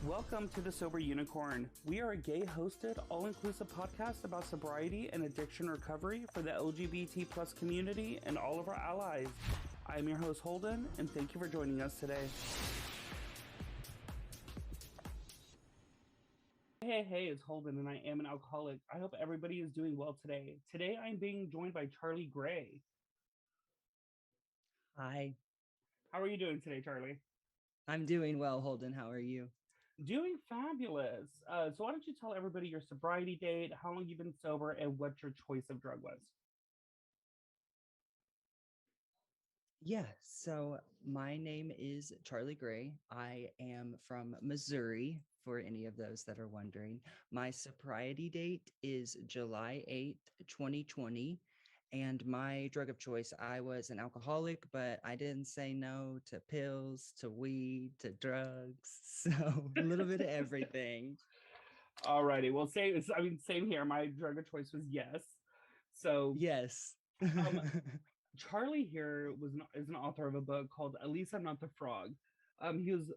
Welcome to The Sober Unicorn. We are a gay-hosted, all-inclusive podcast about sobriety and addiction recovery for the LGBT plus community and all of our allies. I am your host, Holden, and thank you for joining us today. Hey, it's Holden, and I am an alcoholic. I hope everybody is doing well today. Today, I'm being joined by Charlie Gray. Hi, How are you doing today, Charlie? I'm doing well, Holden. How are you? Doing fabulous. So why don't you tell everybody your sobriety date, how long you've been sober, and what your choice of drug was? Yeah, so my name is Charlie Gray. I am from Missouri, for any of those that are wondering. My sobriety date is July 8th, 2020. And my drug of choice, I was an alcoholic, but I didn't say no to pills, to weed, to drugs. So a little bit of everything. Alrighty. Well, same here. My drug of choice was yes. So, Yes. um, Charlie here is an author of a book called "At Least I'm Not the Frog." He was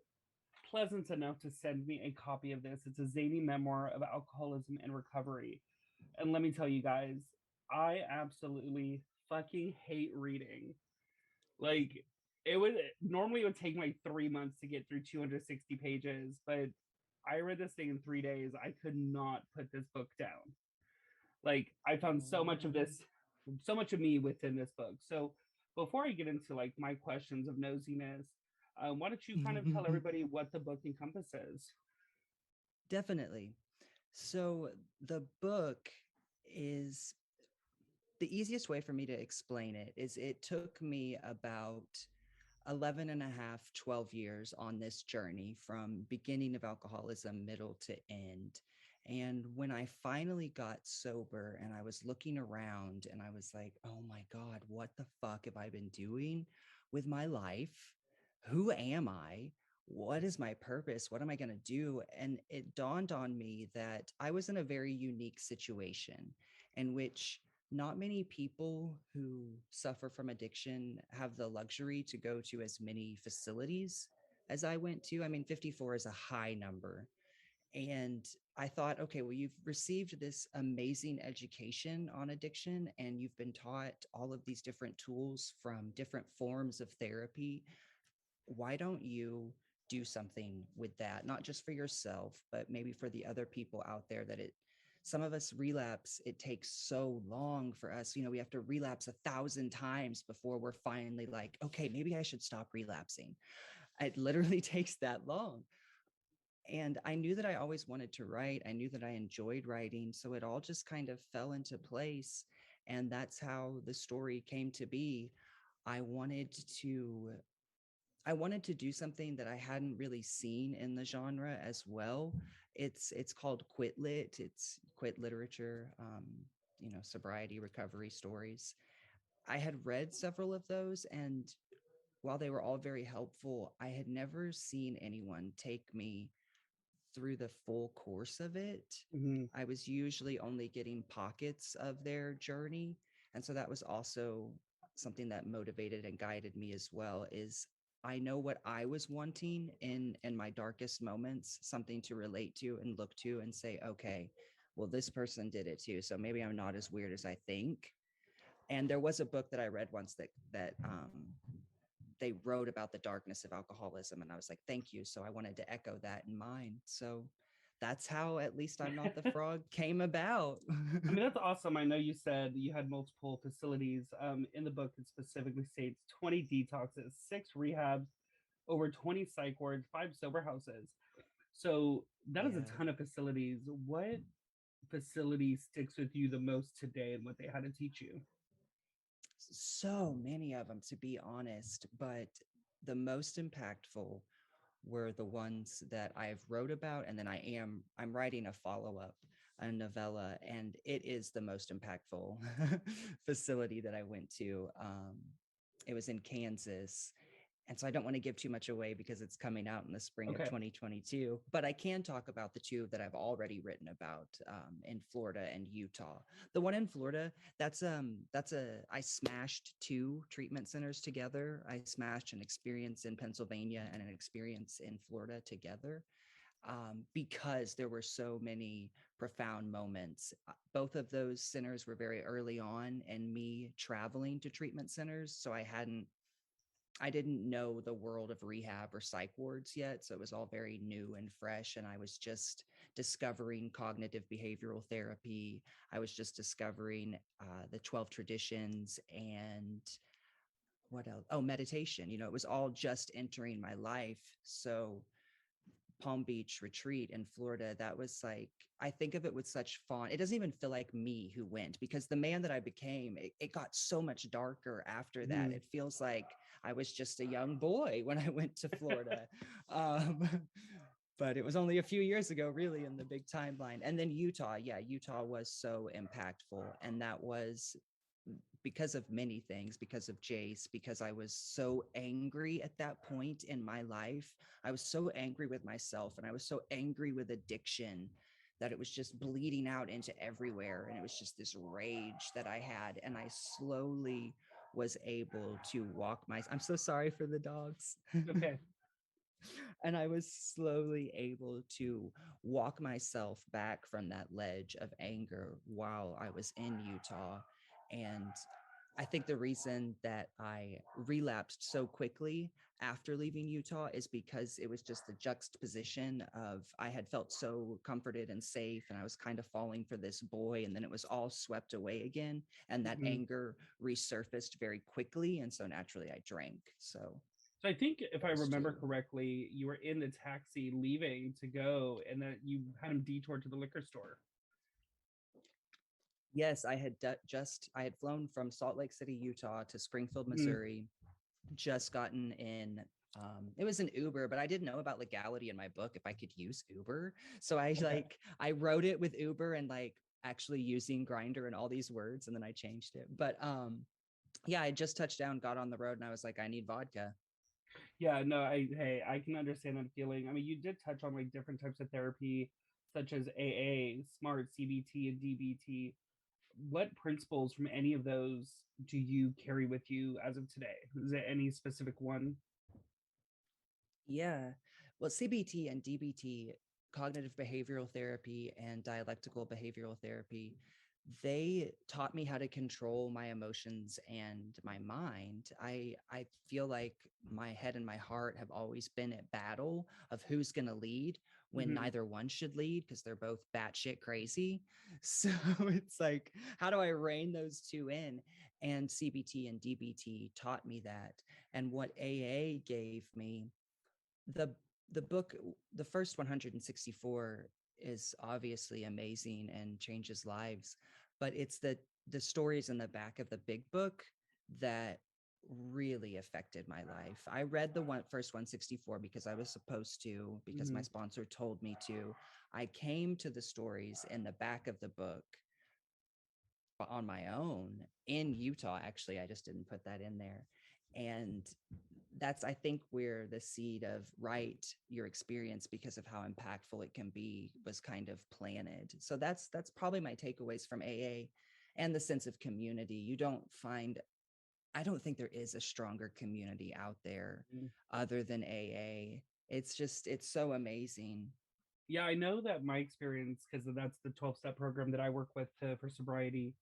pleasant enough to send me a copy of this. It's a zany memoir of alcoholism and recovery. And let me tell you guys, I absolutely fucking hate reading. Like, it would take me like 3 months to get through 260 pages, but I read this thing in 3 days. I could not put this book down. Like, I found so much of me within this book. So before I get into like my questions of nosiness, why don't you kind of tell everybody what the book encompasses? Definitely. So the book is the easiest way for me to explain it is it took me about 11 and a half, 12 years on this journey from beginning of alcoholism, middle to end. And when I finally got sober and I was looking around and I was like, oh my God, what the fuck have I been doing with my life? Who am I? What is my purpose? What am I going to do? And it dawned on me that I was in a very unique situation in which not many people who suffer from addiction have the luxury to go to as many facilities as I went to. I mean, 54 is a high number. And I thought, okay, well, you've received this amazing education on addiction and you've been taught all of these different tools from different forms of therapy. Why don't you do something with that, not just for yourself, but maybe for the other people out there that some of us relapse. It takes so long for us. We have to relapse 1,000 times before we're finally like, okay, maybe I should stop relapsing. It literally takes that long. And I knew that I always wanted to write. I knew that I enjoyed writing. So it all just kind of fell into place. And that's how the story came to be. I wanted to I wanted to do something that I hadn't really seen in the genre as well. It's called Quit Lit. It's quit literature, sobriety recovery stories. I had read several of those, and while they were all very helpful, I had never seen anyone take me through the full course of it. Mhm. I was usually only getting pockets of their journey. And so that was also something that motivated and guided me as well is I know what I was wanting in my darkest moments, something to relate to and look to and say, okay, well, this person did it too. So maybe I'm not as weird as I think. And there was a book that I read once that they wrote about the darkness of alcoholism, and I was like, thank you. So I wanted to echo that in mine. So that's how At Least I'm Not the Frog came about. I mean, that's awesome. I know you said you had multiple facilities. In the book, it specifically states 20 detoxes, 6 rehabs, over 20 psych wards, 5 sober houses. So that is a Yeah. ton of facilities. What facility sticks with you the most today and what they had to teach you? So many of them, to be honest, but the most impactful were the ones that I've wrote about, and then I'm writing a follow-up, a novella, and it is the most impactful facility that I went to. It was in Kansas. And so I don't want to give too much away because it's coming out in the spring of Okay. 2022, but I can talk about the two that I've already written about in Florida and Utah. The one in Florida, I smashed two treatment centers together. I smashed an experience in Pennsylvania and an experience in Florida together. because there were so many profound moments. Both of those centers were very early on, and me traveling to treatment centers. So I didn't know the world of rehab or psych wards yet. So it was all very new and fresh. And I was just discovering cognitive behavioral therapy. I was just discovering the 12 traditions and what else? Oh, meditation. You know, it was all just entering my life. So Palm Beach retreat in Florida, that was like, I think of it with such fond. It doesn't even feel like me who went, because the man that I became, it got so much darker after that. Mhm. It feels like I was just a young boy when I went to Florida. um, but it was only a few years ago, really, in the big timeline. And then Utah, yeah, Utah was so impactful. And that was because of many things, because of Jace, because I was so angry at that point in my life. I was so angry with myself, and I was so angry with addiction that it was just bleeding out into everywhere. And it was just this rage that I had. And I slowly was able to walk my, I'm so sorry for the dogs. Okay. And I was slowly able to walk myself back from that ledge of anger while I was in Utah. And I think the reason that I relapsed so quickly after leaving Utah is because it was just the juxtaposition of I had felt so comforted and safe, and I was kind of falling for this boy, and then it was all swept away again, and that Mhm. anger resurfaced very quickly, and so naturally I drank. So So I think if I those remember two. correctly, you were in the taxi leaving to go, and that you had him detour to the liquor store. Yes, I had I had flown from Salt Lake City, Utah to Springfield, Mhm. Missouri, just gotten in. It was an Uber, but I didn't know about legality in my book if I could use Uber. So Okay. I wrote it with Uber and like actually using Grinder and all these words, and then I changed it. But yeah, I just touched down, got on the road, and I was like, I need vodka. Yeah, no, hey, I can understand that feeling. I mean, you did touch on like different types of therapy, such as AA, SMART, CBT, and DBT. What principles from any of those do you carry with you as of today? Is there any specific one? Yeah. Well, CBT and DBT, cognitive behavioral therapy and dialectical behavioral therapy, they taught me how to control my emotions and my mind. I feel like my head and my heart have always been at battle of who's going to lead when Hmm. neither one should lead because they're both batshit crazy. So it's like, how do I rein those two in? And CBT and DBT taught me that. And what AA gave me, the the book, the first 164, is obviously amazing and changes lives, but it's the stories in the back of the big book that really affected my life. I read the first 164 because I was supposed to, because my Hmm. sponsor told me to. I came to the stories in the back of the book on my own in Utah. Actually, I just didn't put that in there. And that's, I think, where the seed of write your experience because of how impactful it can be was kind of planted. So that's probably my takeaways from AA, and the sense of community. You don't find, I don't think there is a stronger community out there other than AA. It's just, it's so amazing. Yeah, I know that my experience, because that's the 12-step program that I work with for sobriety,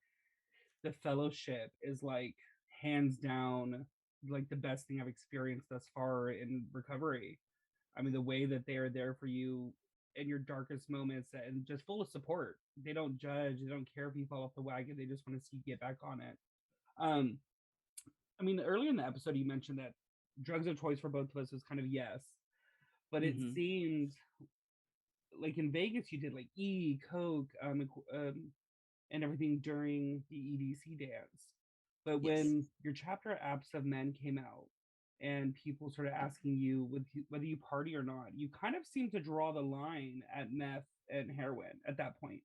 the fellowship is like hands down like the best thing I've experienced thus far in recovery. I mean, the way that they are there for you in your darkest moments and just full of support. They don't judge, they don't care if you fall off the wagon, they just want to see you get back on it. Um, I mean, earlier in the episode, you mentioned that drugs of choice for both of us was kind of yes, but it Hmm. seemed like in Vegas you did like Coke, and everything during the EDC dance. But Yes. when your chapter Apps of Men came out and people started asking you whether you party or not, you kind of seemed to draw the line at meth and heroin at that point.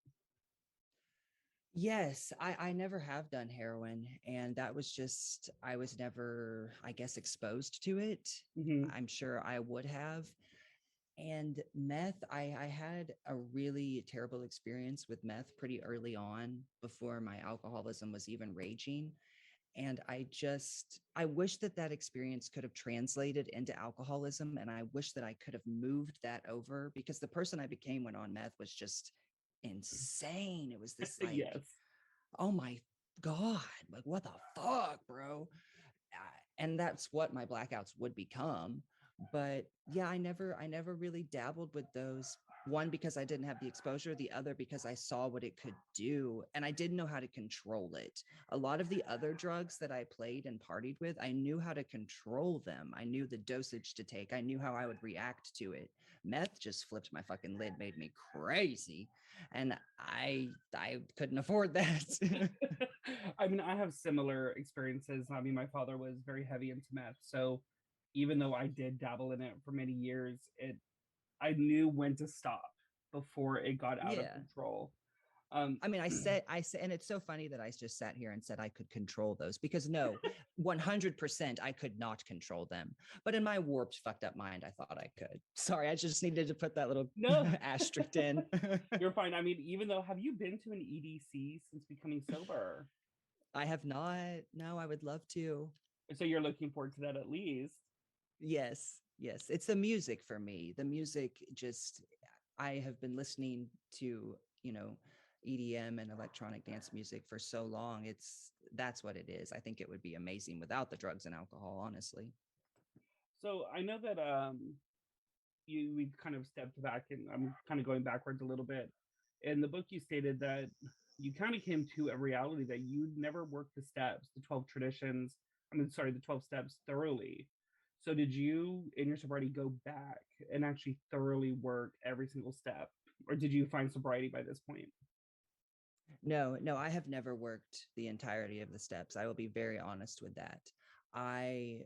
Yes, I never have done heroin, and that was just, I was never, I guess, exposed to it. Hmm. I'm sure I would have. And meth, I had a really terrible experience with meth pretty early on before my alcoholism was even raging. And I wish that that experience could have translated into alcoholism. And I wish that I could have moved that over, because the person I became when on meth was just insane. It was this like, Yes. oh my God, like what the fuck, bro? And that's what my blackouts would become. But yeah, I never really dabbled with those. One, because I didn't have the exposure, the other because I saw what it could do and I didn't know how to control it. A lot of the other drugs that I played and partied with, I knew how to control them. I knew the dosage to take, I knew how I would react to it. Meth just flipped my fucking lid, made me crazy, and I couldn't afford that. I mean, I have similar experiences. I mean, my father was very heavy into meth, so even though I did dabble in it for many years, I knew when to stop before it got out of Yeah. control. Um, I mean, I said, and it's so funny that I just sat here and said I could control those, because no, 100% I could not control them. But in my warped, fucked up mind, I thought I could. Sorry, I just needed to put that little no, asterisk in. you're fine. I mean, even though, have you been to an EDC since becoming sober? I have not. No, I would love to. So you're looking forward to that at least. Yes, yes. It's the music for me. The music just, I have been listening to, you know, EDM and electronic dance music for so long. That's what it is. I think it would be amazing without the drugs and alcohol, honestly. So I know that we've kind of stepped back, and I'm kind of going backwards a little bit. In the book, you stated that you kind of came to a reality that you never worked the steps, the 12 traditions. I mean, sorry, the 12 steps thoroughly. So did you in your sobriety go back and actually thoroughly work every single step? Or did you find sobriety by this point? No, no, I have never worked the entirety of the steps. I will be very honest with that. I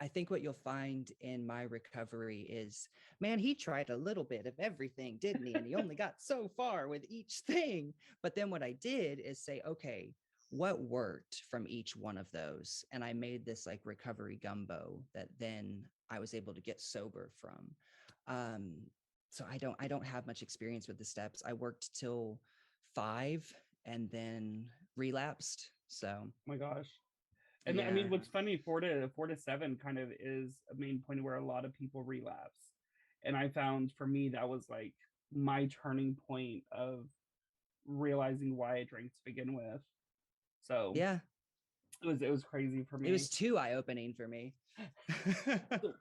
I think what you'll find in my recovery is, man, he tried a little bit of everything, didn't he? And he only got so far with each thing. But then what I did is say, okay, what worked from each one of those? And I made this like recovery gumbo that then I was able to get sober from. Um, so I don't have much experience with the steps. I worked till 5 and then relapsed. So Oh my gosh. And I yeah. mean, what's funny, 4 to 7 kind of is a main point where a lot of people relapse. And I found for me that was like my turning point of realizing why I drank to begin with. So Yeah. it was crazy for It me. was too eye-opening for me. So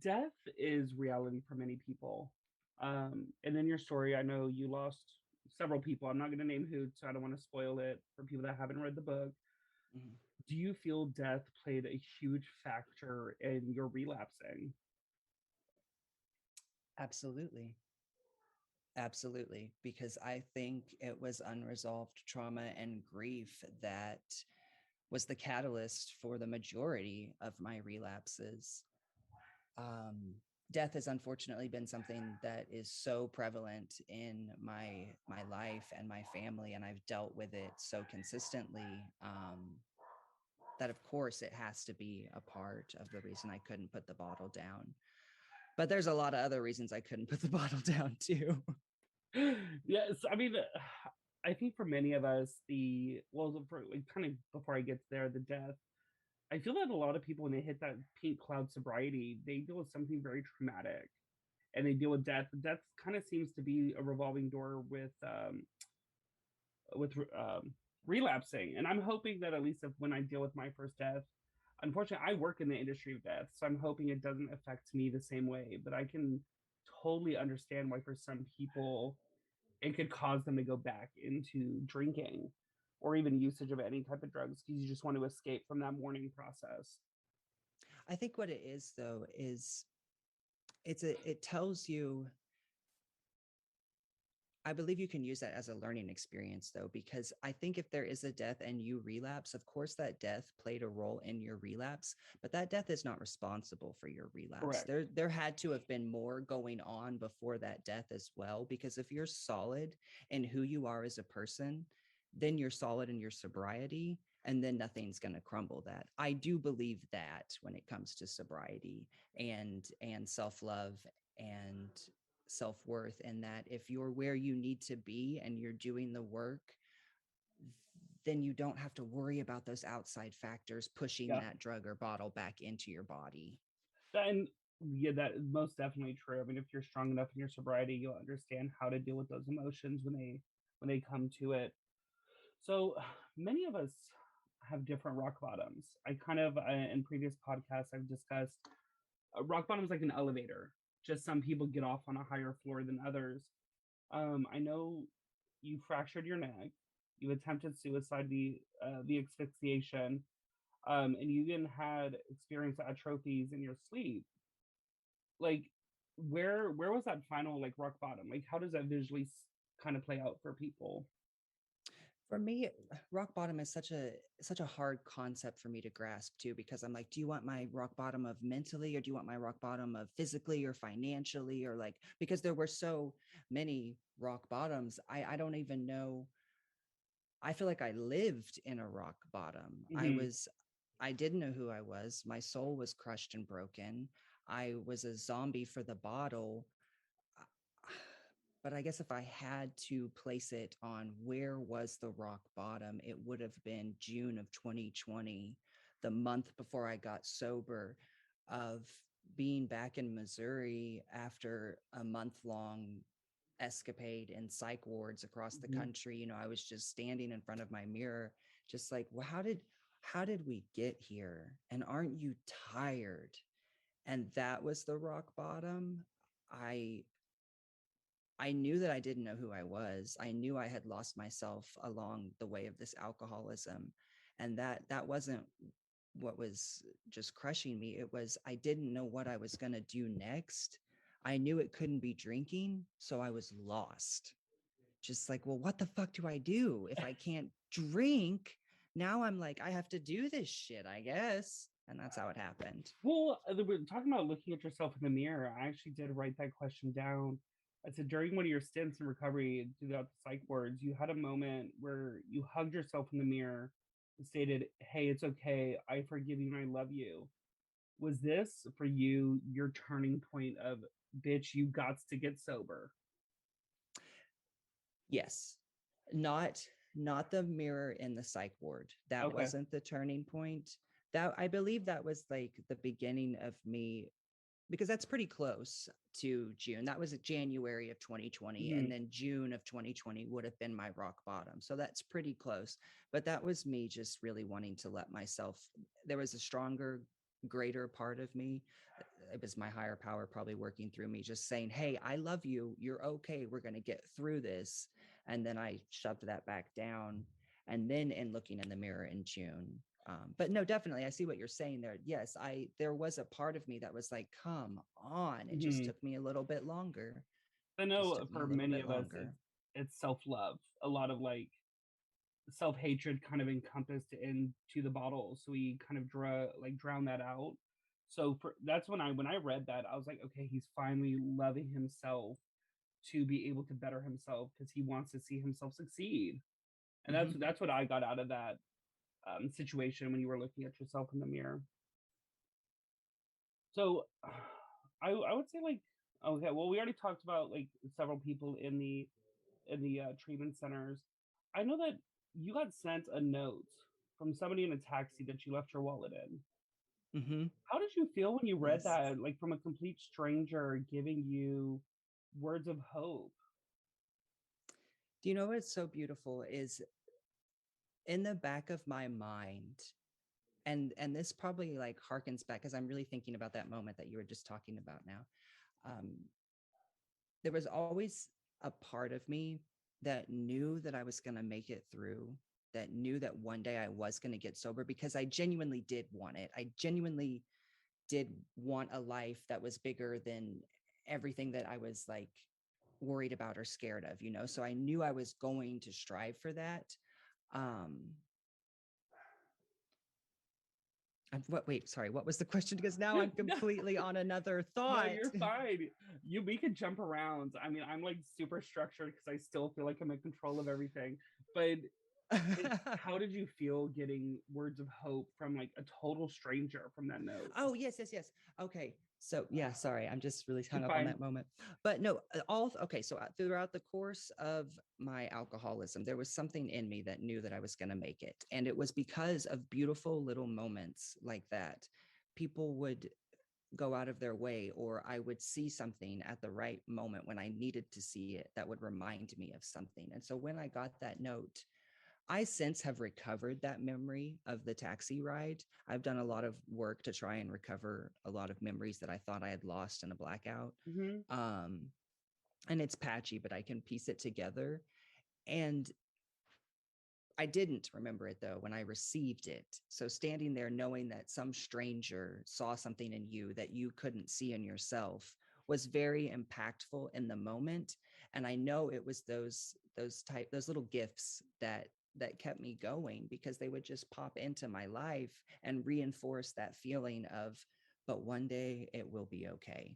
death is reality for many people. And in your story, I know you lost several people. I'm not going to name who, so I don't want to spoil it for people that haven't read the book. Mhm. Do you feel death played a huge factor in your relapsing? Absolutely. Absolutely. Because I think it was unresolved trauma and grief that was the catalyst for the majority of my relapses. Um, Death has unfortunately been something that is so prevalent in my life and my family, and I've dealt with it so consistently, that of course it has to be a part of the reason I couldn't put the bottle down. But there's a lot of other reasons I couldn't put the bottle down too. Yes, I mean, I think for many of us, for, like, kind of before I get there, the death. I feel that a lot of people, when they hit that pink cloud sobriety, they deal with something very traumatic, and they deal with death. Death kind of seems to be a revolving door with relapsing. And I'm hoping that at least if when I deal with my first death, unfortunately, I work in the industry of death, so I'm hoping it doesn't affect me the same way. But I can totally understand why for some people it could cause them to go back into drinking or even usage of any type of drugs because you just want to escape from that mourning process. I think what it is though is it tells you, I believe you can use that as a learning experience though, because I think if there is a death and you relapse, of course that death played a role in your relapse, but that death is not responsible for your relapse. Correct. There had to have been more going on before that death as well, because if you're solid in who you are as a person, then you're solid in your sobriety, and then nothing's going to crumble that. I do believe that when it comes to sobriety and self-love and self-worth, and that if you're where you need to be and you're doing the work, then you don't have to worry about those outside factors pushing Yeah. that drug or bottle back into your body. And yeah, that is most definitely true. I mean, if you're strong enough in your sobriety, you'll understand how to deal with those emotions when they come to it. So many of us have different rock bottoms. I kind of in previous podcasts I've discussed rock bottom is like an elevator. Just some people get off on a higher floor than others. I know you fractured your neck. You attempted suicide, the asphyxiation, and you even had experience atrophies in your sleep. Like, where was that final like rock bottom? Like, how does that visually kind of play out for people? For me, rock bottom is such a hard concept for me to grasp too, because I'm like, do you want my rock bottom of mentally, or do you want my rock bottom of physically or financially, or like, because there were so many rock bottoms, I don't even know. I feel like I lived in a rock bottom. Hmm. I didn't know who I was. My soul was crushed and broken. I was a zombie for the bottle. Uh, But I guess if I had to place it on where was the rock bottom, it would have been June of 2020, the month before I got sober, of being back in Missouri after a month long escapade in psych wards across the Hmm. country. I was just standing in front of my mirror, just like, well, how did we get here? And aren't you tired? And that was the rock bottom. I I knew that I didn't know who I was. I knew I had lost myself along the way of this alcoholism. And that wasn't what was just crushing me. It was I didn't know what I was going to do next. I knew it couldn't be drinking, so I was lost. Just like, well, what the fuck do I do if I can't drink? Now I'm like, I have to do this shit, I guess. And that's how it happened. Well, we're talking about looking at yourself in the mirror. I actually did write that question down. I said during one of your stints in recovery throughout the psych wards, you had a moment where you hugged yourself in the mirror and stated, "Hey, it's okay. I forgive you and I love you." Was this for you your turning point of, bitch, you got to get sober? Yes. Not the mirror in the psych ward. That Okay. wasn't the turning point. That I believe that was like the beginning of me, because that's pretty close to June. That was January of 2020, and Hmm. then June of 2020 would have been my rock bottom. So that's pretty close. But that was me just really wanting to let myself, there was a stronger, greater part of me. It was my higher power probably working through me, just saying, "Hey, I love you. You're okay. We're going to get through this." And then I shoved that back down. And then in looking in the mirror in June, but no, definitely, I see what you're saying there. Yes, there was a part of me that was like, "Come on!" It just Hmm. took me a little bit longer. I Just know took me for a little many bit of us, longer. it's self love. A lot of like self hatred kind of encompassed into the bottle, so we kind of drown that out. So that's when I read that, I was like, okay, he's finally loving himself to be able to better himself because he wants to see himself succeed, and Hmm. that's what I got out of that situation when you were looking at yourself in the mirror. So I would say like, okay, well, we already talked about like several people in the treatment centers. I know that you got sent a note from somebody in a taxi that you left your wallet in. Hmm. How did you feel when you read Yes. that, like from a complete stranger giving you words of hope? Do you know what's so beautiful is in the back of my mind, and this probably like harkens back because I'm really thinking about that moment that you were just talking about now. Um, there was always a part of me that knew that I was going to make it through, that knew that one day I was going to get sober, because I genuinely did want it. I genuinely did want a life that was bigger than everything that I was like worried about or scared of, So I knew I was going to strive for that. Um, wait, sorry, what was the question? Because now I'm No, completely on another no, thought. you're fine. We could jump around. I mean, I'm like super structured because I still feel like I'm in control of everything. But how did you feel getting words of hope from like a total stranger from that note? Oh, yes, yes, yes. Okay. So yeah, sorry, I'm just really You're hung up on fine. that moment. But no, all okay. So throughout the course of my alcoholism, there was something in me that knew that I was going to make it, and it was because of beautiful little moments like that. People would go out of their way, or I would see something at the right moment when I needed to see it that would remind me of something. And so when I got that note, I since have recovered that memory of the taxi ride. I've done a lot of work to try and recover a lot of memories that I thought I had lost in a blackout. Hmm. Um, and it's patchy, but I can piece it together. And I didn't remember it though when I received it. So standing there knowing that some stranger saw something in you that you couldn't see in yourself was very impactful in the moment. And I know it was those little gifts that kept me going, because they would just pop into my life and reinforce that feeling of, but one day it will be okay.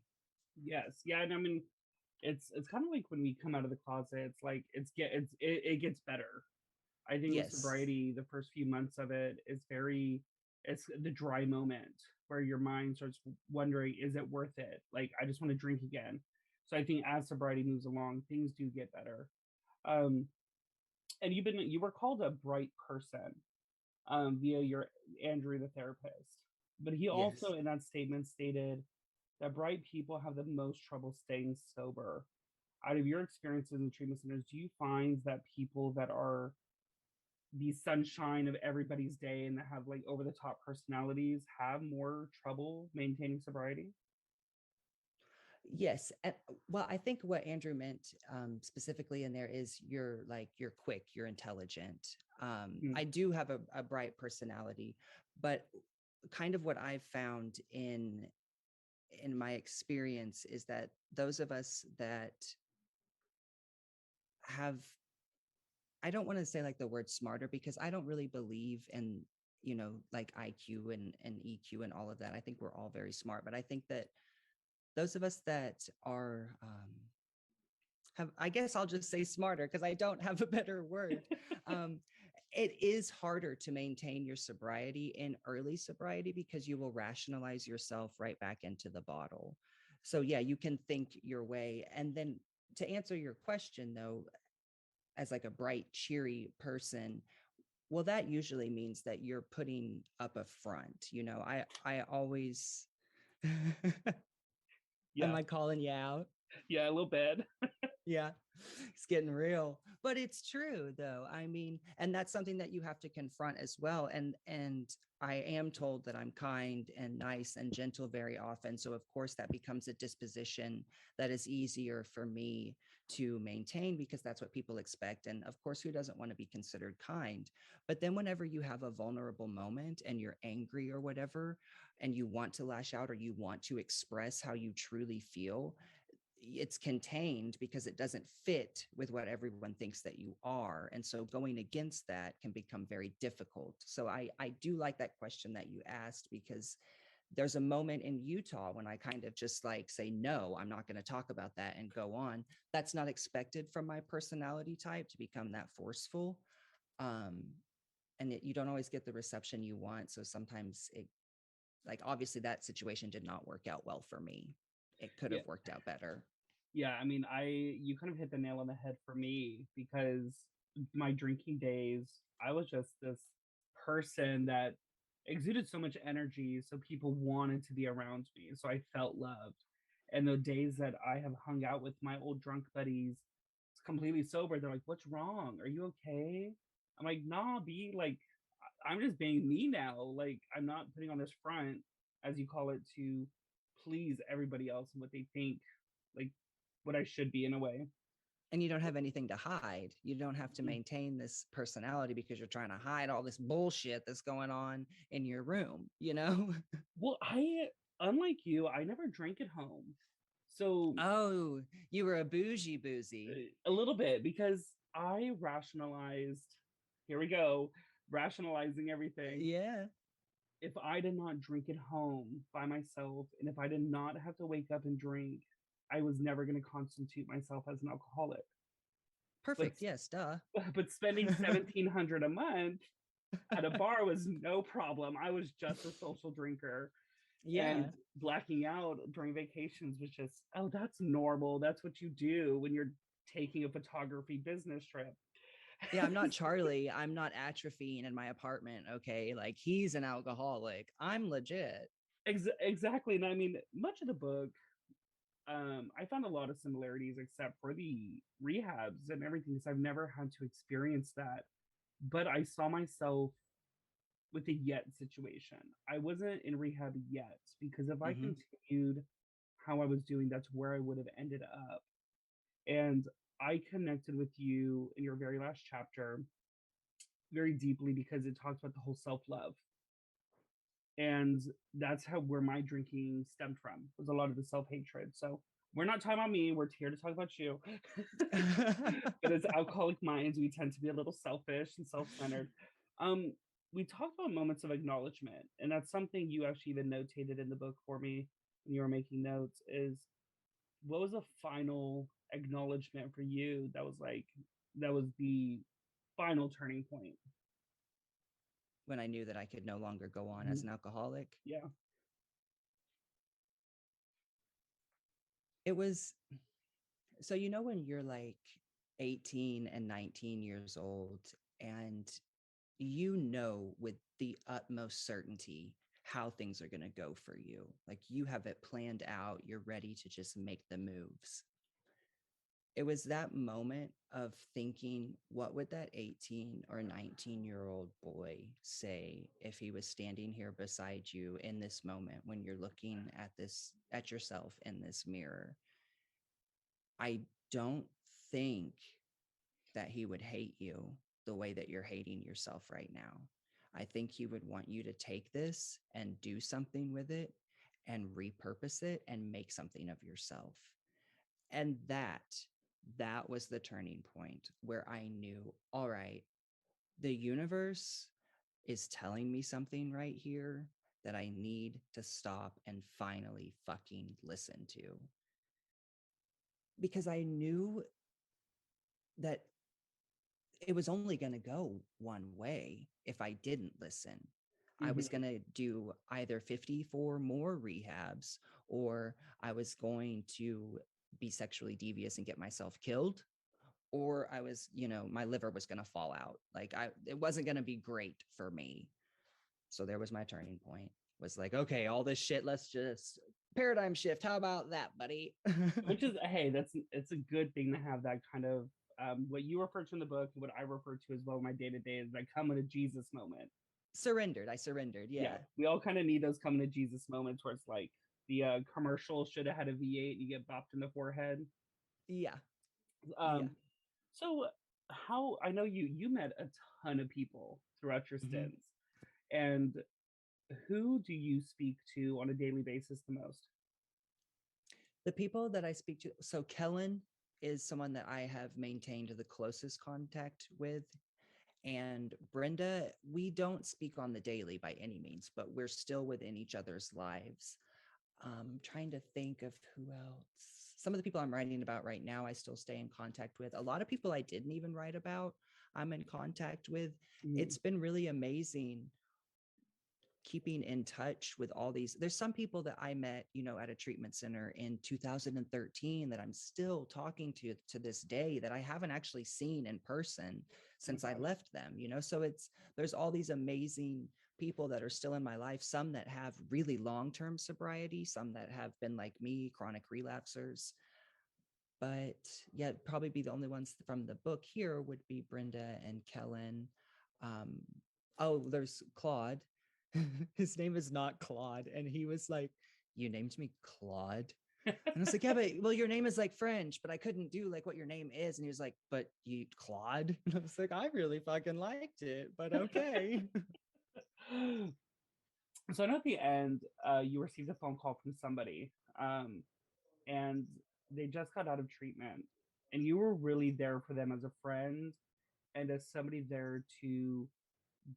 Yes, yeah, and I mean, it's kind of like when we come out of the closet. It's like it gets better. I think with Yes. sobriety, the first few months of it is very, it's the dry moment where your mind starts wondering, is it worth it? Like, I just want to drink again. So I think as sobriety moves along, things do get better. Um, and you were called a bright person via your Andrew the therapist, but he also Yes. in that statement stated that bright people have the most trouble staying sober. Out of your experiences in treatment centers, do you find that people that are the sunshine of everybody's day and that have like over the top personalities have more trouble maintaining sobriety? Yes. And, well, I think what Andrew meant specifically in there is you're quick, you're intelligent. Mm. I do have a bright personality, but kind of what I've found in my experience is that those of us that have, I don't want to say like the word smarter, because I don't really believe in, like IQ and EQ and all of that. I think we're all very smart, but I think that those of us that are have, I guess I'll just say smarter because I don't have a better word. Um, it is harder to maintain your sobriety in early sobriety because you will rationalize yourself right back into the bottle. So yeah, you can think your way. And then to answer your question though, as like a bright, cheery person, well, that usually means that you're putting up a front. I always am Yeah, I calling you out? yeah, a little bit. Yeah, it's getting real. But it's true though. I mean, and that's something that you have to confront as well. And I am told that I'm kind and nice and gentle very often. So of course that becomes a disposition that is easier for me to maintain because that's what people expect. And of course, who doesn't want to be considered kind? But then whenever you have a vulnerable moment and you're angry or whatever, and you want to lash out or you want to express how you truly feel, it's contained because it doesn't fit with what everyone thinks that you are. And so going against that can become very difficult. So I do like that question that you asked, because there's a moment in Utah when I kind of just like say, no, I'm not going to talk about that and go on. That's not expected from my personality type to become that forceful. Um, you don't always get the reception you want. So sometimes like, obviously that situation did not work out well for me. It could Yeah, have worked out better. yeah. I mean, you kind of hit the nail on the head for me because my drinking days, I was just this person that exuded so much energy, so people wanted to be around me, so I felt loved. And the days that I have hung out with my old drunk buddies, it's completely sober. They're like, "What's wrong? Are you okay?" I'm like, "Nah, be like, I'm just being me now. Like, I'm not putting on this front, as you call it, to please everybody else and what they think, like what I should be in a way." And you don't have anything to hide. You don't have to Mhm. maintain this personality because you're trying to hide all this bullshit that's going on in your room? Well, unlike you, I never drank at home. So Oh, you were a bougie boozy. a little bit because I rationalized, here we go, rationalizing everything. Yeah, If I did not drink at home by myself, and if I did not have to wake up and drink, I was never going to constitute myself as an alcoholic. But perfect. Yes, duh. but spending 1,700 a month at a bar was no problem. I was just a social drinker. and Yeah. blacking out during vacations was just, oh, that's normal. That's what you do when you're taking a photography business trip. Yeah, I'm not Charlie. I'm not atrophying in my apartment. Okay. Like he's an alcoholic. I'm legit. Exactly. And I mean, much of the book, I found a lot of similarities except for the rehabs and everything, because I've never had to experience that. But I saw myself with the yet situation. I wasn't in rehab yet, because if I Hmm. continued how I was doing, that's where I would have ended up. And I connected with you in your very last chapter very deeply, because it talks about the whole self love. And that's how where my drinking stemmed from, was a lot of the self hatred. So we're not talking about me, we're here to talk about you. But as alcoholic minds, we tend to be a little selfish and self-centered. um we talked about moments of acknowledgement, and that's something you actually even notated in the book for me when you were making notes. Is what was a final acknowledgement for you that was like, that was the final turning point? When I knew that I could no longer go on as Mhm. an alcoholic, Yeah. it was so, when you're like 18 and 19 years old, and with the utmost certainty how things are going to go for you. Like you have it planned out, you're ready to just make the moves. It was that moment of thinking, what would that 18 or 19-year-old boy say if he was standing here beside you in this moment when you're looking at yourself in this mirror? I don't think that he would hate you the way that you're hating yourself right now. I think he would want you to take this and do something with it and repurpose it and make something of yourself. And that was the turning point where I knew, all right, the universe is telling me something right here that I need to stop and finally fucking listen to. Because I knew that it was only going to go one way if I didn't listen. I was Hmm. going to do either 54 more rehabs, or I was going to be sexually devious and get myself killed, or my liver was going to fall out. It wasn't going to be great for me. So there was my turning point. Was like, okay, all this shit, let's just paradigm shift. How about that, buddy? Which is, hey, that's, it's a good thing to have that kind of, what you refer to in the book, what I refer to as well in my day to day, is that come to Jesus moment. Surrendered. I surrendered. Yeah, Yeah. we all kind of need those coming to Jesus moments where it's like the commercial should have had a V8, you get bopped in the forehead. Yeah. Yeah. Um, so how, I know you met a ton of people throughout your Mhm. stints, and who do you speak to on a daily basis the most? The people that I speak to, so Kellen is someone that I have maintained the closest contact with. And Brenda, we don't speak on the daily by any means, but we're still within each other's lives. Trying to think of who else. Some of the people I'm writing about right now, I still stay in contact with. A lot of people I didn't even write about, I'm in contact with. Mm-hmm. It's been really amazing keeping in touch with all these. There's some people that I met, at a treatment center in 2013 that I'm still talking to this day, that I haven't actually seen in person Oh my since I gosh. left them. So there's all these amazing people that are still in my life, some that have really long-term sobriety, some that have been like me, chronic relapsers. But yeah, probably be the only ones from the book here would be Brenda and Kellen. Um, oh, there's Claude. His name is not Claude. And he was like, you named me Claude. And I was like, yeah, but well, your name is like French, but I couldn't do like what your name is. And he was like, but you Claude. And I was like, I really fucking liked it, but okay. So I know at the end, you received a phone call from somebody, and they just got out of treatment, and you were really there for them as a friend and as somebody there to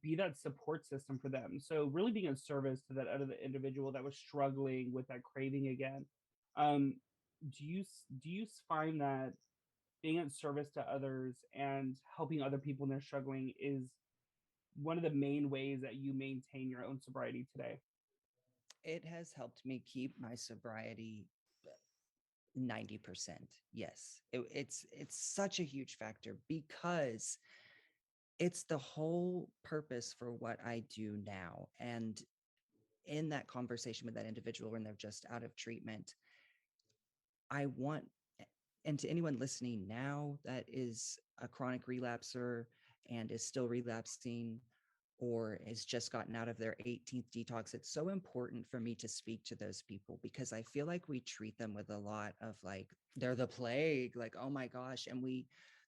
be that support system for them. So really being a service to that other individual that was struggling with that craving again. Um, do you find that being in service to others and helping other people when they're struggling is one of the main ways that you maintain your own sobriety today? It has helped me keep my sobriety 90%. Yes. It's such a huge factor because it's the whole purpose for what I do now. And in that conversation with that individual when they're just out of treatment, I want, and to anyone listening now that is a chronic relapser and is still relapsing or has just gotten out of their 18th detox, it's so important for me to speak to those people because I feel like we treat them with a lot of like, they're the plague, like, oh my gosh. And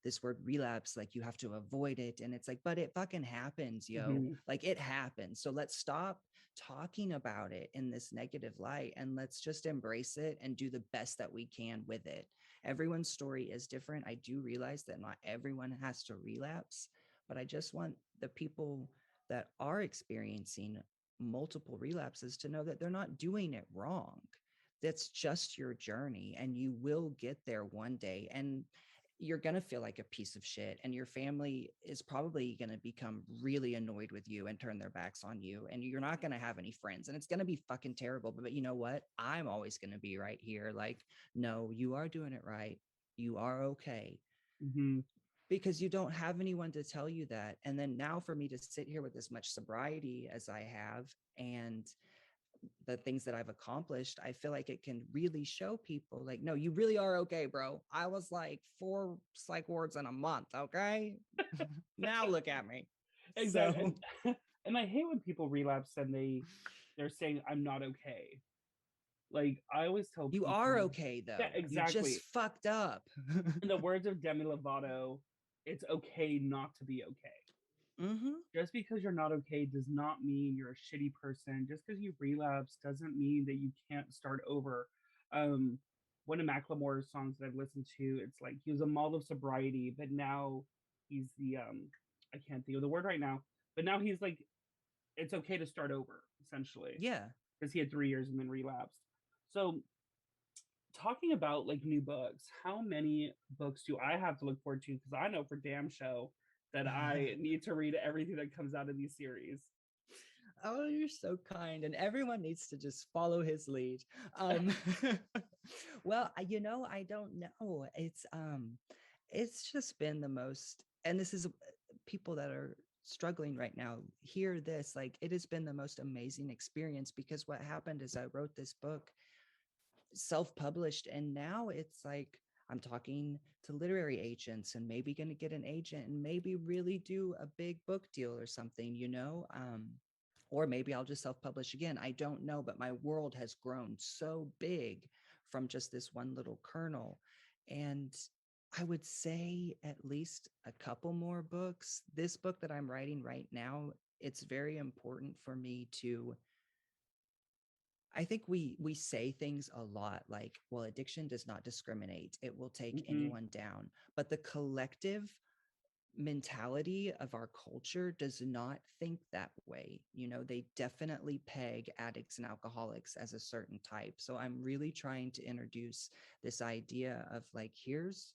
this word relapse, like you have to avoid it. And it's like, but it fucking happens, yo. Hmm. Like it happens. So let's stop talking about it in this negative light and let's just embrace it and do the best that we can with it. Everyone's story is different. I do realize that not everyone has to relapse, but I just want the people that are experiencing multiple relapses to know that they're not doing it wrong. That's just your journey, and you will get there one day. And you're going to feel like a piece of shit, and your family is probably going to become really annoyed with you and turn their backs on you. And you're not going to have any friends, and it's going to be fucking terrible. But you know what? I'm always going to be right here. Like, no, you are doing it right. You are okay Hmm. because you don't have anyone to tell you that. And then now for me to sit here with as much sobriety as I have and the things that I've accomplished, I feel like it can really show people like, no, you really are okay, bro. I was like 4 psych wards in a month. Okay. Now look at me. Exactly. So And I hate when people relapse and they're saying I'm not okay. Like I always tell you are people, okay yeah, though. You just exactly. fucked up. In the words of Demi Lovato, it's okay not to be okay. Hmm. Just because you're not okay does not mean you're a shitty person. Just because you relapse doesn't mean that you can't start over. Um, One of Macklemore's songs that I've listened to, it's like he was a model of sobriety, but now he's the I can't think of the word right now, but now he's like it's okay to start over essentially Yeah. because he had 3 years and then relapsed. So talking about like new books, how many books do I have to look forward to? Because I know for damn show that I need to read everything that comes out of these series. Oh, you're so kind. And everyone needs to just follow his lead. Um, well, I don't know. It's just been the most, and this is people that are struggling right now hear this, like it has been the most amazing experience because what happened is I wrote this book self-published and now it's like I'm talking to literary agents and maybe going to get an agent and maybe really do a big book deal or something, or maybe I'll just self-publish again. I don't know, but my world has grown so big from just this one little kernel. And I would say at least a couple more books. This book that I'm writing right now, it's very important for me to, I think we say things a lot like, well, addiction does not discriminate. It will take Hmm. anyone down. But the collective mentality of our culture does not think that way. They definitely peg addicts and alcoholics as a certain type. So I'm really trying to introduce this idea of like, here's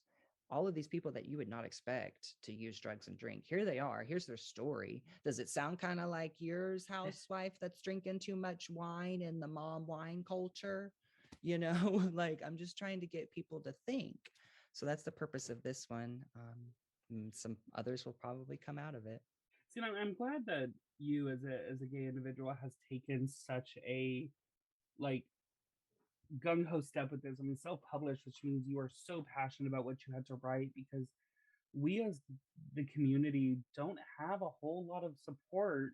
all of these people that you would not expect to use drugs and drink. Here they are. Here's their story. Does it sound kind of like yours, housewife that's drinking too much wine in the mom wine culture? Like I'm just trying to get people to think. So that's the purpose of this one. Some others will probably come out of it. See, I'm glad that you, as a gay individual, has taken such a like gung ho step with this. I mean, self published, which means you are so passionate about what you had to write because we as the community don't have a whole lot of support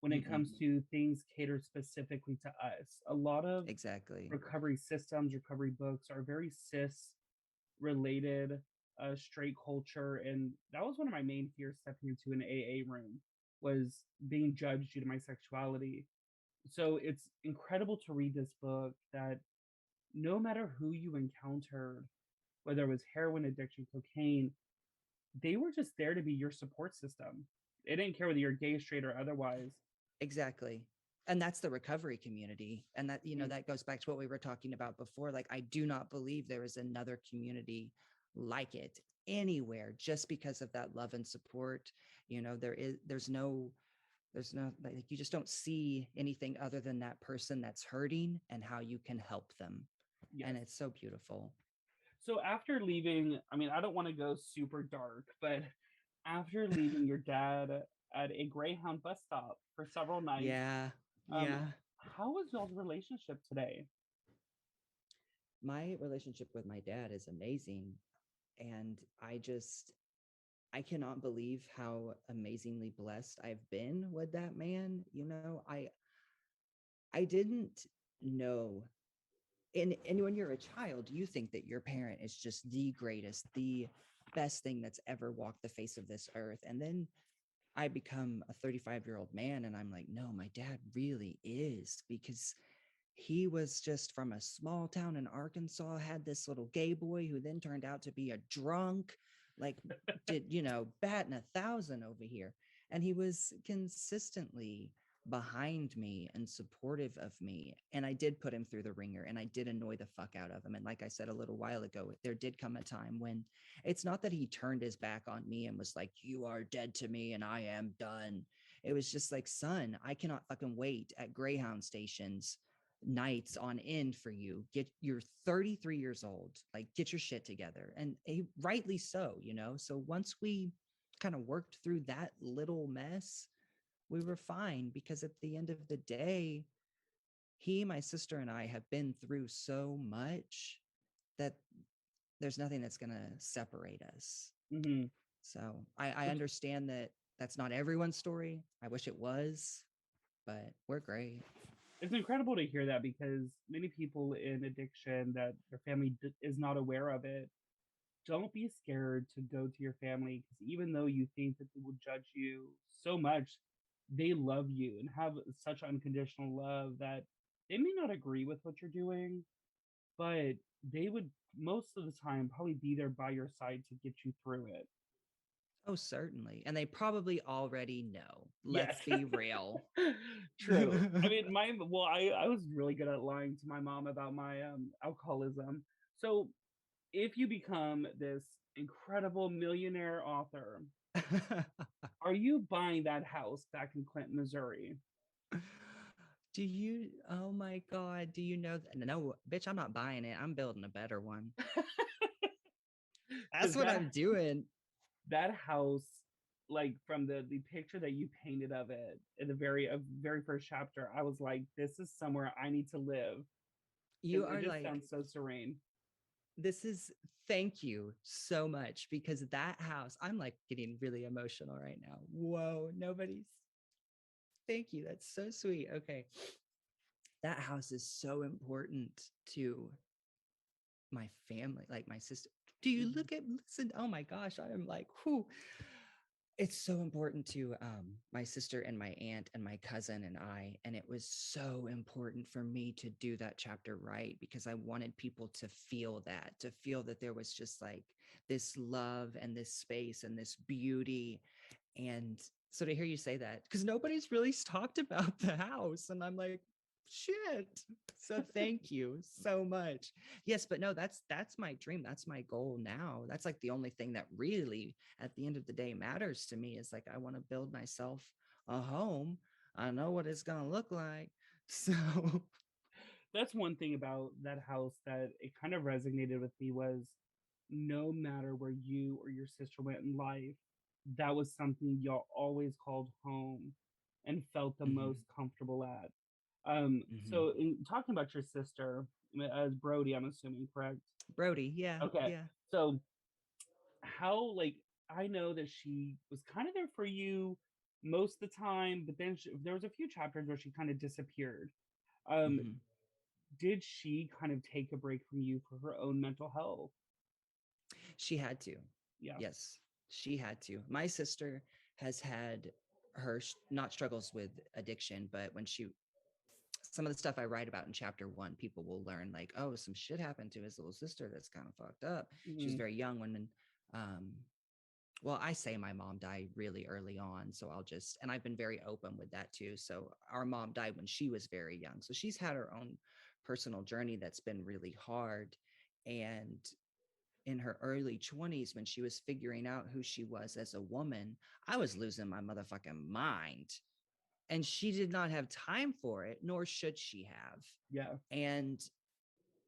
when it Mm-mm. comes to things catered specifically to us. A lot of Exactly. recovery systems, recovery books are very cis related, straight culture, and that was one of my main fears stepping into an AA room was being judged due to my sexuality. So it's incredible to read this book that no matter who you encountered, whether it was heroin addiction, cocaine, they were just there to be your support system. They didn't care whether you're gay, straight, or otherwise. Exactly. And that's the recovery community. And that, Mm. that goes back to what we were talking about before. Like, I do not believe there is another community like it anywhere just because of that love and support. There's no There's no, like, you just don't see anything other than that person that's hurting and how you can help them. And Yes. it's so beautiful. So after leaving, I mean, I don't want to go super dark, but after leaving your dad at a Greyhound bus stop for several nights, Yeah. um, Yeah. how is y'all's relationship today? My relationship with my dad is amazing. And I cannot believe how amazingly blessed I've been with that man. I didn't know. And when you're a child, you think that your parent is just the greatest, the best thing that's ever walked the face of this earth. And then I become a 35-year-old man and I'm like, no, my dad really is, because he was just from a small town in Arkansas, had this little gay boy who then turned out to be a drunk, like, did, batting 1,000 over here. And he was consistently behind me and supportive of me. And I did put him through the ringer and I did annoy the fuck out of him. And like I said a little while ago, there did come a time when it's not that he turned his back on me and was like, you are dead to me and I am done. It was just like, son, I cannot fucking wait at Greyhound stations nights on end for you. You're 33 years old, like, get your shit together. And rightly so, so once we kind of worked through that little mess, we were fine, because at the end of the day, he, my sister, and I have been through so much that there's nothing that's going to separate us. Mm-hmm. So I understand that that's not everyone's story. I wish it was, but we're great. It's incredible to hear that because many people in addiction that their family is not aware of it, don't be scared to go to your family, because even though you think that they will judge you so much, they love you and have such unconditional love that they may not agree with what you're doing, but they would most of the time probably be there by your side to get you through it. Oh, certainly. And they probably already know. Yes. Let's be real. True. I mean, I was really good at lying to my mom about my alcoholism. So if you become this incredible millionaire author, are you buying that house back in Clinton, Missouri? oh my God, do you know that? No, bitch, I'm not buying it. I'm building a better one. That's Because what I'm doing. that house, like from the picture that you painted of it in the very first chapter, I was like, this is somewhere I need to live You because it are just like, sounds so serene. this is, thank you so much, because that house, I'm like getting really emotional right now. Whoa, thank you. That's so sweet. Okay. That house is so important to my family, like my sister. Do you Mhm. listen? Oh my gosh, I am like, whoo. It's so important to my sister and my aunt and my cousin and I. And it was so important for me to do that chapter right, because I wanted people to feel that there was just like this love and this space and this beauty. And so to hear you say that, because nobody's really talked about the house, and I'm like, shit. So thank you so much. Yes, but no, that's my dream. That's my goal now. That's like the only thing that really, at the end of the day, matters to me, is like, I want to build myself a home. I know what it's gonna look like. So That's one thing about that house that it kind of resonated with me was no matter where you or your sister went in life, that was something y'all always called home and felt the mhm, most comfortable at. mhm. So in talking about your sister as Brody, I'm assuming, correct? Brody, yeah, Okay. yeah. So how, like, I know that she was kind of there for you most of the time, but then there was a few chapters where she kind of disappeared. Um, Mhm. did she kind of take a break from you for her own mental health? She had to. Yeah. Yes, she had to. My sister has had her not struggles with addiction, but some of the stuff I write about in chapter 1, people will learn like, oh, some shit happened to his little sister that's kind of fucked up. She was Hmm. very young when, um, well, I say my mom died really early on. So and I've been very open with that too. So our mom died when she was very young. So she's had her own personal journey that's been really hard. And in her early 20s, when she was figuring out who she was as a woman, I was losing my motherfucking mind. and she did not have time for it, nor should she have. Yeah. And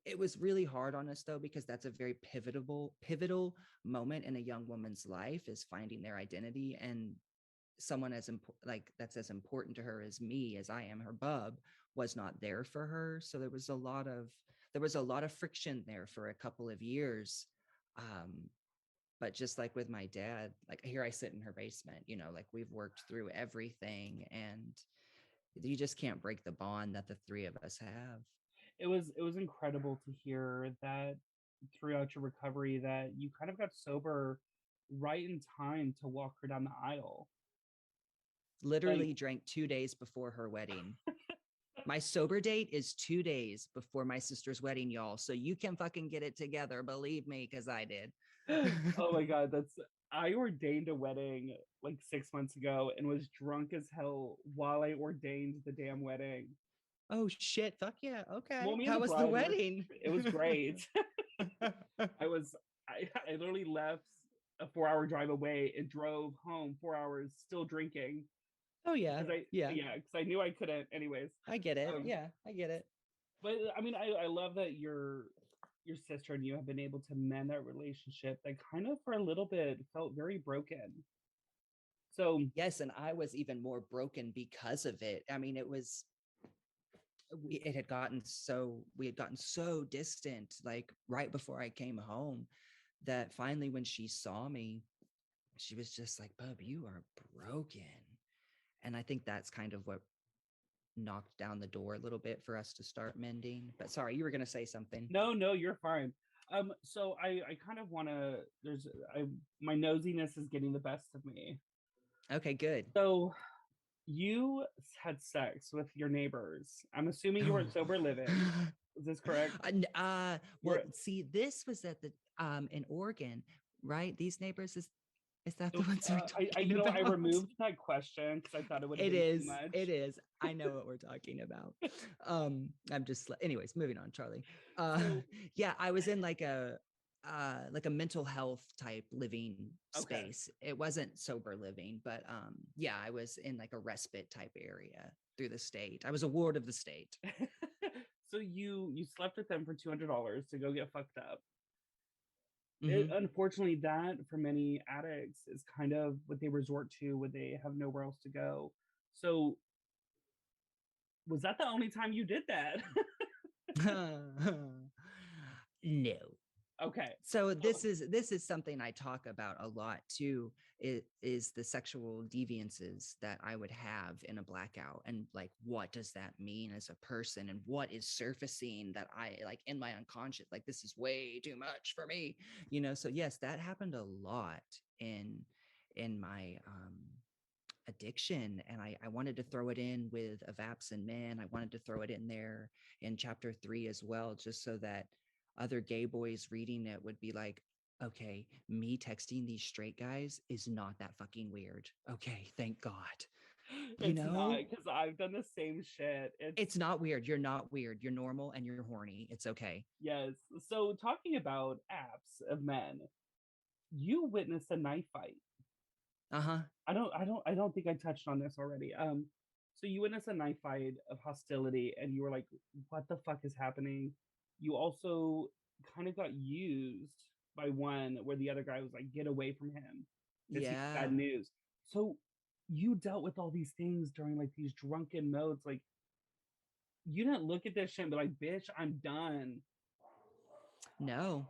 it was really hard on us though, because that's a very pivotal moment in a young woman's life, is finding their identity. And someone as like that's as important to her as me, as I am her bub, was not there for her. So there was a lot of friction there for a couple of years. But just like with my dad, like here I sit in her basement, like we've worked through everything, and you just can't break the bond that the three of us have. It was incredible to hear that throughout your recovery that you kind of got sober right in time to walk her down the aisle. Like, Literally drank 2 days before her wedding. My sober date is 2 days before my sister's wedding, y'all. So you can fucking get it together. Believe me, because I did. oh my god, I ordained a wedding like 6 months ago and was drunk as hell while I ordained the damn wedding. Oh shit. Fuck yeah. Well, Okay. me and How the was the bride were, wedding? it was great. I was I literally left a 4 hour drive away and drove home 4 hours still drinking Oh yeah. because I Yeah. yeah, because I knew I couldn't anyways. I get it. Um, Yeah, I get it. but I mean I love that your sister and you have been able to mend that relationship that kind of for a little bit felt very broken. So Yes, and I was even more broken because of it. I mean, it had gotten so we had gotten so distant, like right before I came home, that finally when she saw me, she was just like, "Bub, you are broken." And I think that's kind of what knocked down the door a little bit for us to start mending. But sorry, you were going to say something. no, you're fine. So I kind of want to. I my nosiness is getting the best of me. Okay, good. So you had sex with your neighbors. I'm assuming you weren't sober living. Is this correct? You Well, were. see, this was at the in Oregon, right? These neighbors, is that the Oops, ones we're talking I about? removed that question because I thought it would have It been too is. It much. is. I know what we're talking about. I'm just anyways, moving on, Charlie. So Yeah, I was in like a mental health type living okay. space. It wasn't sober living, but yeah, I was in like a respite type area through the state. I was a ward of the state. so you slept with them for $200 to go get fucked up. Hmm. Unfortunately, that for many addicts is kind of what they resort to when they have nowhere else to go. So was that the only time you did that? No. okay. So So this is something I talk about a lot too. It is the sexual deviances that I would have in a blackout, and like what does that mean as a person, and what is surfacing that I like in my unconscious, like this is way too much for me, So yes, that happened a lot in my addiction, and I wanted to throw it in with a vaps and men. I wanted to throw it in there in chapter 3 as well, just so that other gay boys reading it would be like, okay, me texting these straight guys is not that fucking weird. Okay, thank God. you it's not know because I've done the same shit. it's not weird. You're not weird. You're normal and you're horny. It's okay. Yes. So talking about apps of men, you witnessed a knife fight. Uh-huh. I don't think I touched on this already. So you witnessed a knife fight of hostility and you were like, what the fuck is happening? You also kind of got used by one where the other guy was like, get away from him because he was Yeah. bad news. So you dealt with all these things during like these drunken modes. Like you didn't look at this shit and be like, bitch, I'm done. No,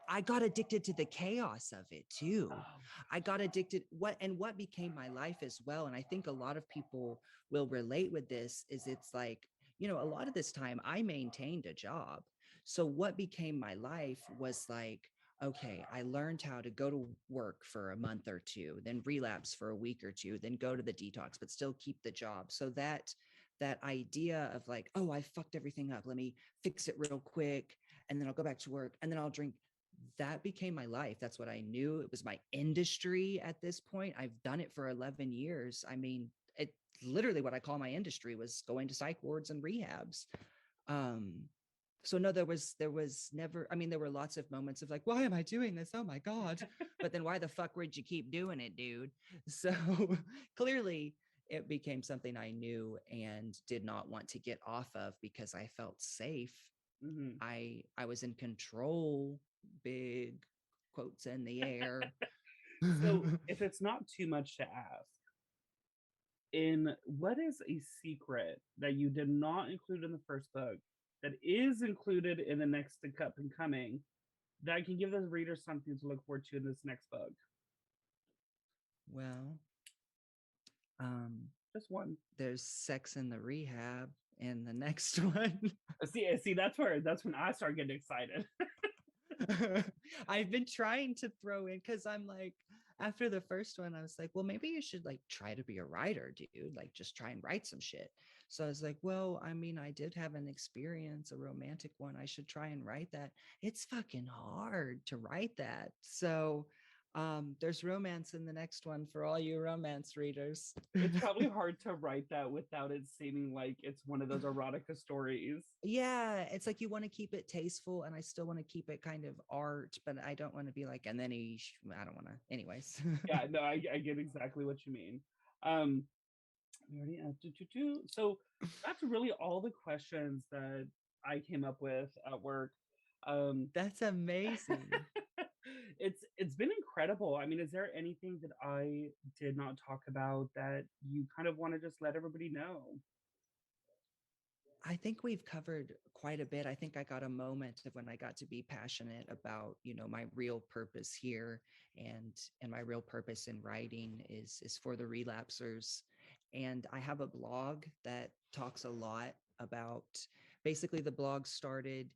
I got addicted to the chaos of it too. Oh, I got addicted what became my life as well. And I think a lot of people will relate with this is it's like, a lot of this time I maintained a job. So what became my life was like, okay, I learned how to go to work for a month or two, then relapse for a week or two, then go to the detox, but still keep the job. So that idea of like, oh, I fucked everything up. Let me fix it real quick, and then I'll go back to work, and then I'll drink. That became my life. That's what I knew. It was my industry at this point. I've done it for 11 years. I mean, it literally what I call my industry was going to psych wards and rehabs. Um, so no, there was never, I mean, there were lots of moments of like, why am I doing this? Oh my God. But then why the fuck would you keep doing it, dude? So clearly it became something I knew and did not want to get off of because I felt safe. Hmm. I was in control, big quotes in the air. So, if it's not too much to ask, in what is a secret that you did not include in the first book that is included in the next up and coming that can give the reader something to look forward to in this next book? Well, um, Just one. there's sex in the rehab in the next one. See, that's when I start getting excited. I've been trying to throw in because I'm like, after the first one, I was like, well, maybe you should like try to be a writer, dude. Like, just try and write some shit. So I was like, well, I mean, I did have an experience, a romantic one. I should try and write that. It's fucking hard to write that. So there's romance in the next one for all you romance readers. It's probably hard to write that without it seeming like it's one of those erotica stories. Yeah, it's like you want to keep it tasteful and I still want to keep it kind of art, but I don't want to be like, and then I don't want to, anyways. Yeah, no, I get exactly what you mean. Um, we already so that's really all the questions that I came up with at work. Um, That's amazing. it's been incredible. I mean, is there anything that I did not talk about that you kind of want to just let everybody know? I think we've covered quite a bit. I think I got a moment of when I got to be passionate about, my real purpose here, and my real purpose in writing is for the relapsers. And I have a blog that talks a lot about, basically the blog started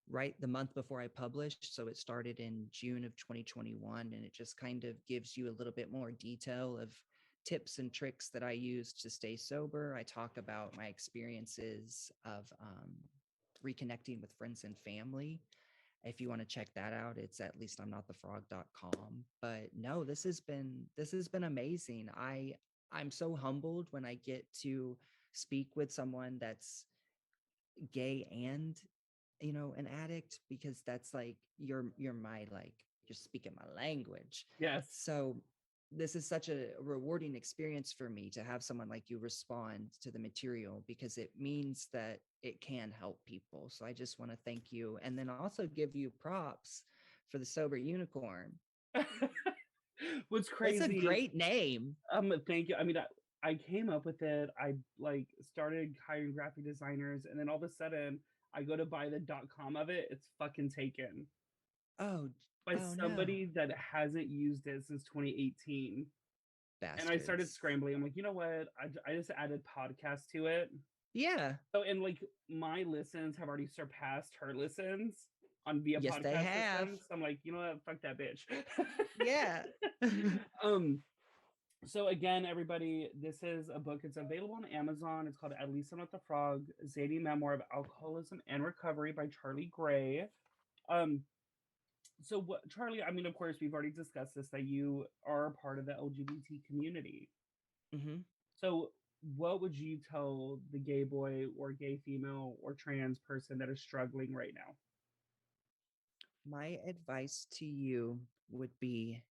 right the month before I published, so it started in June of 2021, and it just kind of gives you a little bit more detail of tips and tricks that I use to stay sober. I talk about my experiences of reconnecting with friends and family. If you want to check that out, it's at least I'm not the frog.com. But no, this has been amazing. I'm so humbled when I get to speak with someone that's gay and an addict, because that's like you're my, like, you're speaking my language. Yes. So this is such a rewarding experience for me to have someone like you respond to the material, because it means that it can help people. So I just want to thank you, and then also give you props for the sober unicorn. What's It's a crazy is great name. thank you. I mean, I came up with it. I like started hiring graphic designers, and then all of a sudden, I go to buy the .com of it. It's fucking taken Oh, by oh no, somebody that hasn't used it since 2018. And I started bastards. scrambling. I'm like, you know what? I just added podcast to it. Yeah, So, and like my listens have already surpassed her listens on via yes, they podcast have. systems. So I'm like, you know what? Fuck that bitch. Yeah. um, So again, everybody, this is a book. It's available on Amazon. It's called At Least I'm Not the Frog, Zany Memoir of Alcoholism and Recovery by Charlie Gray. Um, so what Charlie, I mean, of course, we've already discussed this, that you are a part of the LGBT community. Hmm. So what would you tell the gay boy or gay female or trans person that is struggling right now? My advice to you would be,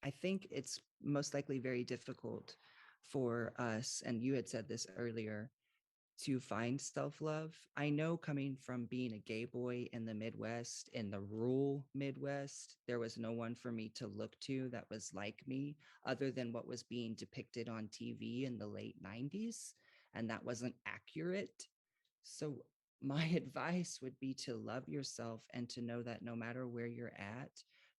I think it's most likely very difficult for us, and you had said this earlier, to find self love. I know, coming from being a gay boy in the Midwest, in the rural Midwest, there was no one for me to look to that was like me, other than what was being depicted on TV in the late 90s. And that wasn't accurate. So, my advice would be to love yourself and to know that no matter where you're at,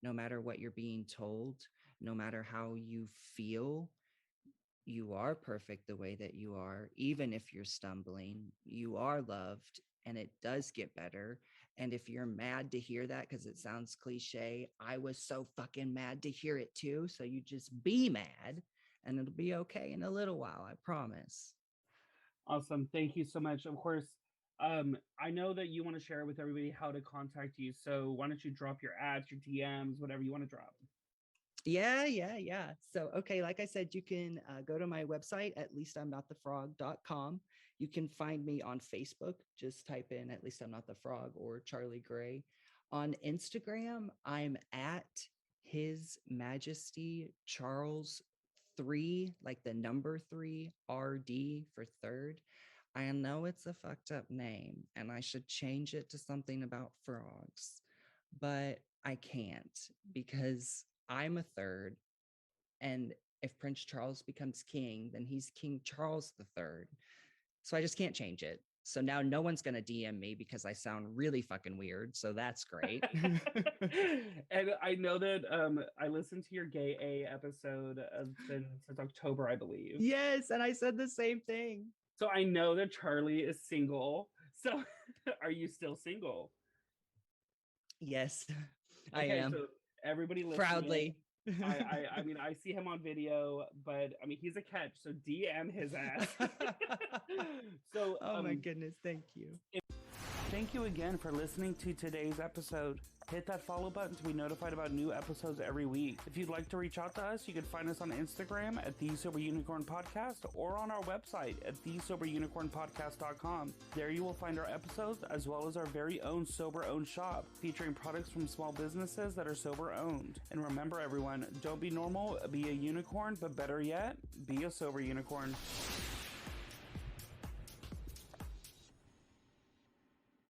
no matter what you're being told, no matter how you feel, you are perfect the way that you are. Even if you're stumbling, you are loved, and it does get better. And if you're mad to hear that, because it sounds cliche, I was so fucking mad to hear it too. So you just be mad and it'll be okay in a little while, I promise. Awesome. Thank you so much. Of course, I know that you want to share with everybody how to contact you. So why don't you drop your ads, your DMs, whatever you want to drop? Yeah. So, okay, like I said, you can go to my website, at least I'm not the frog.com. You can find me on Facebook. Just type in At Least I'm Not the Frog or Charlie Gray. On Instagram, I'm at His Majesty Charles 3, like the number 3, RD for third. I know it's a fucked up name and I should change it to something about frogs, but I can't because I'm a third. And if Prince Charles becomes king, then he's King Charles the Third. So I just can't change it. So now no one's going to DM me because I sound really fucking weird. So that's great. And I know that I listened to your gay A episode since October, I believe. Yes. And I said the same thing. So I know that Charlie is single. So are you still single? Yes, I Okay, am. so everybody listening, Proudly. I mean, I see him on video, but I mean, he's a catch, so DM his ass. So, oh my goodness. Thank you. thank you again for listening to today's episode. Hit that follow button to be notified about new episodes every week. If you'd like to reach out to us, you can find us on Instagram at The Sober Unicorn Podcast or on our website at thesoberunicornpodcast.com. There you will find our episodes as well as our very own sober-owned shop featuring products from small businesses that are sober-owned. And remember everyone, don't be normal, be a unicorn, but better yet, be a sober unicorn.